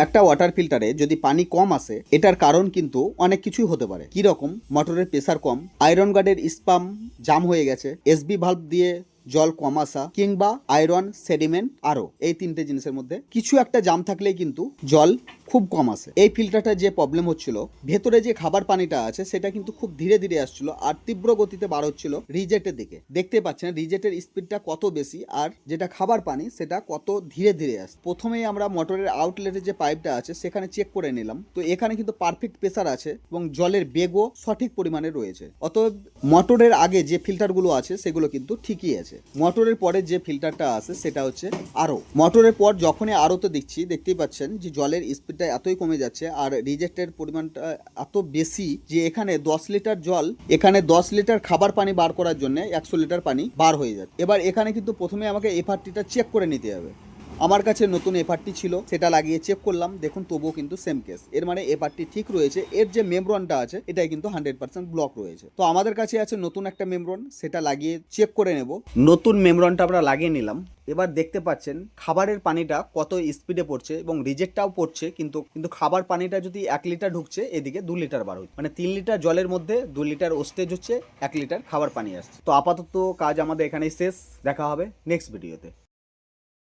একটা ওয়াটার ফিল্টারে যদি পানি কম আসে এটার কারণ কিন্তু অনেক কিছুই হতে পারে। কি রকম? মোটরের প্রেসার কম, আয়রন গার্ডের স্পাম জাম হয়ে গেছে, এসবি ভালভ দিয়ে জল কম আসা, কিংবা আয়রন সেডিমেন্ট, আরো এই তিনটে জিনিসের মধ্যে কিছু একটা জাম থাকলেই কিন্তু জল খুব কম আসে। এই ফিল্টারটা যে প্রবলেম হচ্ছিল, ভেতরে যে খাবার পানিটা আছে সেটা কিন্তু খুব ধীরে ধীরে আসছিল আর তীব্র গতিতে বার হচ্ছিল রিজেটের দিকে। দেখতে পাচ্ছেন রিজেটের স্পিডটা কত বেশি আর যেটা খাবার পানি সেটা কত ধীরে ধীরে আসে। প্রথমেই আমরা মোটরের আউটলেটের যে পাইপটা আছে সেখানে চেক করে নিলাম, তো এখানে কিন্তু পারফেক্ট প্রেসার আছে এবং জলের বেগও সঠিক পরিমাণে রয়েছে। অতএব মোটরের আগে যে ফিল্টারগুলো আছে সেগুলো কিন্তু ঠিকই আছে। মোটরের পরে যে ফিল্টারটা আছে সেটা হচ্ছে আরো। মোটরের পর যখনই আরোতে দিচ্ছি দেখতেই পাচ্ছেন যে জলের স্পিডটা এতই কমে যাচ্ছে আর রিজেক্টের পরিমাণটা এত বেশি যে এখানে 10 লিটার জল, এখানে 10 লিটার খাবার পানি বার করার জন্য 100 লিটার পানি বার হয়ে যাচ্ছে। এবার এখানে কিন্তু প্রথমে আমাকে এফআরটিটা চেক করে নিতে হবে। আমার কাছে নতুন এফআরটি ছিল, সেটা লাগিয়ে চেক করলাম, দেখুন তবুও কিন্তু সেম কেস। এর মানে এফআরটি ঠিক রয়েছে, এর যে মেমব্রনটা আছে এটাই কিন্তু 100% ব্লক রয়েছে। তো আমাদের কাছে আছে নতুন একটা মেমব্রন, সেটা লাগিয়ে চেক করে নেব। নতুন মেমব্রনটা আমরা লাগিয়ে নিলাম। এবার দেখতে পাচ্ছেন খাবারের পানিটা কত স্পিডে পড়ছে এবং রিজেক্টটাও পড়ছে, কিন্তু খাবার পানিটা যদি 1 লিটার ঢুকছে এদিকে 2 লিটার বার হচ্ছে, মানে 3 লিটার জলের মধ্যে 2 লিটার ওস্টেজ হচ্ছে, 1 লিটার খাবার পানি আসছে। তো আপাতত কাজ আমাদের এখানেই শেষ, দেখা হবে নেক্সট ভিডিওতে।